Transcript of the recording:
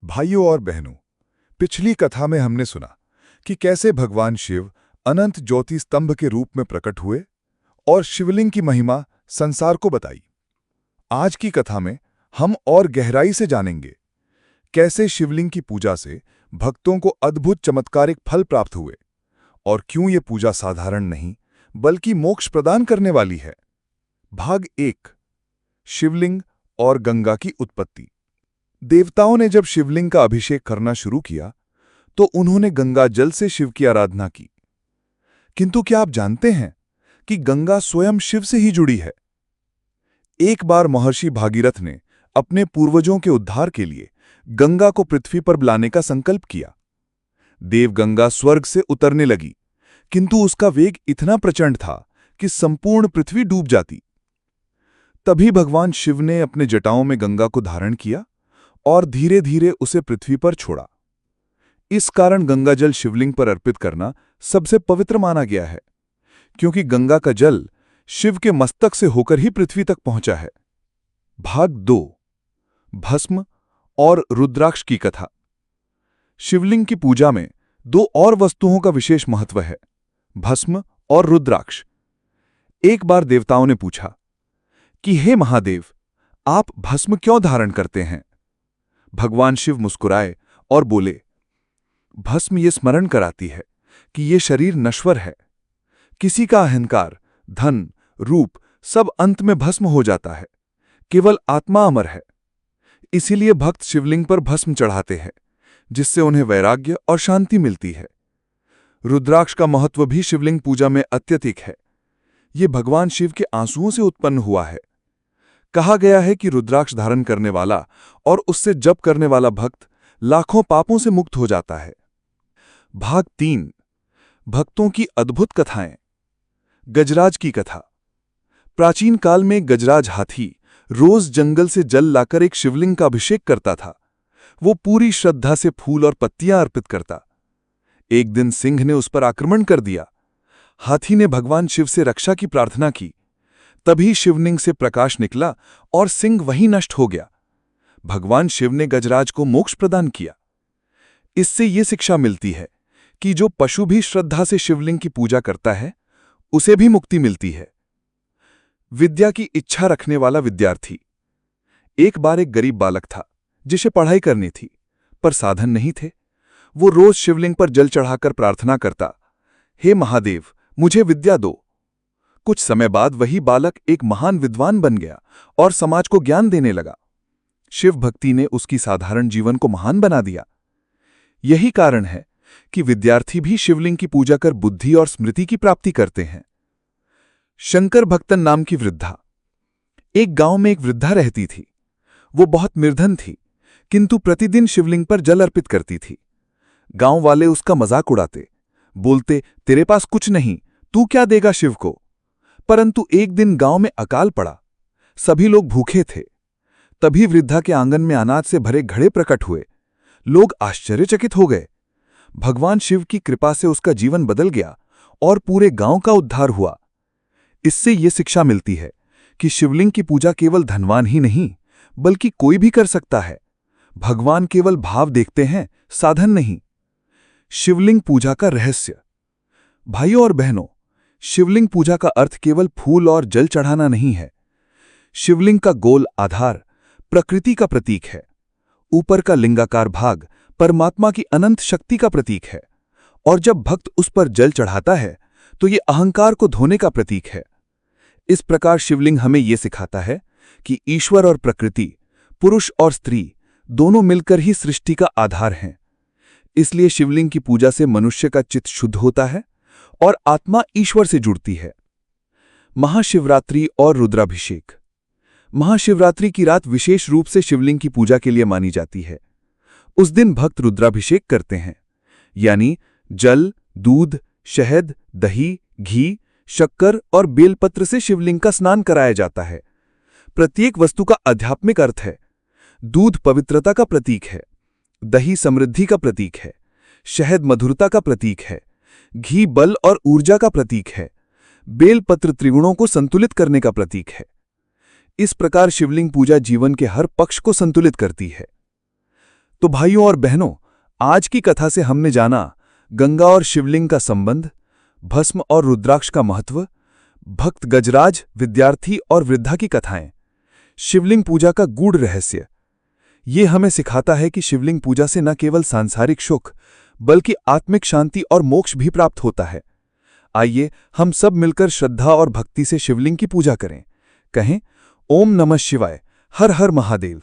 भाइयों और बहनों, पिछली कथा में हमने सुना कि कैसे भगवान शिव अनंत ज्योति स्तंभ के रूप में प्रकट हुए और शिवलिंग की महिमा संसार को बताई। आज की कथा में हम और गहराई से जानेंगे कैसे शिवलिंग की पूजा से भक्तों को अद्भुत चमत्कारिक फल प्राप्त हुए और क्यों ये पूजा साधारण नहीं बल्कि मोक्ष प्रदान करने वाली है। भाग 1। शिवलिंग और गंगा की उत्पत्ति। देवताओं ने जब शिवलिंग का अभिषेक करना शुरू किया तो उन्होंने गंगा जल से शिव की आराधना की। किंतु क्या आप जानते हैं कि गंगा स्वयं शिव से ही जुड़ी है? एक बार महर्षि भागीरथ ने अपने पूर्वजों के उद्धार के लिए गंगा को पृथ्वी पर लाने का संकल्प किया। देवगंगा स्वर्ग से उतरने लगी, किंतु उसका वेग इतना प्रचंड था कि संपूर्ण पृथ्वी डूब जाती। तभी भगवान शिव ने अपने जटाओं में गंगा को धारण किया और धीरे धीरे उसे पृथ्वी पर छोड़ा। इस कारण गंगा जल शिवलिंग पर अर्पित करना सबसे पवित्र माना गया है, क्योंकि गंगा का जल शिव के मस्तक से होकर ही पृथ्वी तक पहुंचा है। भाग 2। भस्म और रुद्राक्ष की कथा। शिवलिंग की पूजा में दो और वस्तुओं का विशेष महत्व है, भस्म और रुद्राक्ष। एक बार देवताओं ने पूछा कि हे महादेव, आप भस्म क्यों धारण करते हैं? भगवान शिव मुस्कुराए और बोले, भस्म ये स्मरण कराती है कि ये शरीर नश्वर है। किसी का अहंकार, धन, रूप सब अंत में भस्म हो जाता है, केवल आत्मा अमर है। इसीलिए भक्त शिवलिंग पर भस्म चढ़ाते हैं, जिससे उन्हें वैराग्य और शांति मिलती है। रुद्राक्ष का महत्व भी शिवलिंग पूजा में अत्यधिक है। ये भगवान शिव के आंसुओं से उत्पन्न हुआ है। कहा गया है कि रुद्राक्ष धारण करने वाला और उससे जप करने वाला भक्त लाखों पापों से मुक्त हो जाता है। भाग 3। भक्तों की अद्भुत कथाएं। गजराज की कथा। प्राचीन काल में गजराज हाथी रोज जंगल से जल लाकर एक शिवलिंग का अभिषेक करता था। वो पूरी श्रद्धा से फूल और पत्तियां अर्पित करता। एक दिन सिंह ने उस पर आक्रमण कर दिया। हाथी ने भगवान शिव से रक्षा की प्रार्थना की। तभी शिवलिंग से प्रकाश निकला और सिंह वहीं नष्ट हो गया। भगवान शिव ने गजराज को मोक्ष प्रदान किया। इससे ये शिक्षा मिलती है कि जो पशु भी श्रद्धा से शिवलिंग की पूजा करता है, उसे भी मुक्ति मिलती है। विद्या की इच्छा रखने वाला विद्यार्थी। एक बार एक गरीब बालक था जिसे पढ़ाई करनी थी, पर साधन नहीं थे। वो रोज शिवलिंग पर जल चढ़ाकर प्रार्थना करता, हे महादेव, मुझे विद्या दो। कुछ समय बाद वही बालक एक महान विद्वान बन गया और समाज को ज्ञान देने लगा। शिव भक्ति ने उसकी साधारण जीवन को महान बना दिया। यही कारण है कि विद्यार्थी भी शिवलिंग की पूजा कर बुद्धि और स्मृति की प्राप्ति करते हैं। शंकर भक्तन नाम की वृद्धा। एक गांव में एक वृद्धा रहती थी। वो बहुत निर्धन थी, किंतु प्रतिदिन शिवलिंग पर जल अर्पित करती थी। गांव वाले उसका मजाक उड़ाते, बोलते, तेरे पास कुछ नहीं, तू क्या देगा शिव को? परंतु एक दिन गांव में अकाल पड़ा। सभी लोग भूखे थे। तभी वृद्धा के आंगन में अनाज से भरे घड़े प्रकट हुए। लोग आश्चर्यचकित हो गए। भगवान शिव की कृपा से उसका जीवन बदल गया और पूरे गांव का उद्धार हुआ। इससे ये शिक्षा मिलती है कि शिवलिंग की पूजा केवल धनवान ही नहीं, बल्कि कोई भी कर सकता है। भगवान केवल भाव देखते हैं, साधन नहीं। शिवलिंग पूजा का रहस्य। भाइयों और बहनों, शिवलिंग पूजा का अर्थ केवल फूल और जल चढ़ाना नहीं है। शिवलिंग का गोल आधार प्रकृति का प्रतीक है। ऊपर का लिंगाकार भाग परमात्मा की अनंत शक्ति का प्रतीक है, और जब भक्त उस पर जल चढ़ाता है तो ये अहंकार को धोने का प्रतीक है। इस प्रकार शिवलिंग हमें ये सिखाता है कि ईश्वर और प्रकृति, पुरुष और स्त्री दोनों मिलकर ही सृष्टि का आधार हैं। इसलिए शिवलिंग की पूजा से मनुष्य का चित्त शुद्ध होता है और आत्मा ईश्वर से जुड़ती है। महाशिवरात्रि और रुद्राभिषेक। महाशिवरात्रि की रात विशेष रूप से शिवलिंग की पूजा के लिए मानी जाती है। उस दिन भक्त रुद्राभिषेक करते हैं, यानी जल, दूध, शहद, दही, घी, शक्कर और बेलपत्र से शिवलिंग का स्नान कराया जाता है। प्रत्येक वस्तु का आध्यात्मिक अर्थ है। दूध पवित्रता का प्रतीक है, दही समृद्धि का प्रतीक है, शहद मधुरता का प्रतीक है, घी बल और ऊर्जा का प्रतीक है, बेलपत्र त्रिगुणों को संतुलित करने का प्रतीक है। इस प्रकार शिवलिंग पूजा जीवन के हर पक्ष को संतुलित करती है। तो भाइयों और बहनों, आज की कथा से हमने जाना गंगा और शिवलिंग का संबंध, भस्म और रुद्राक्ष का महत्व, भक्त गजराज, विद्यार्थी और वृद्धा की कथाएं, शिवलिंग पूजा का गूढ़ रहस्य। ये हमें सिखाता है कि शिवलिंग पूजा से न केवल सांसारिक सुख बल्कि आत्मिक शांति और मोक्ष भी प्राप्त होता है। आइए हम सब मिलकर श्रद्धा और भक्ति से शिवलिंग की पूजा करें। कहें, ओम नमः शिवाय, हर हर महादेव।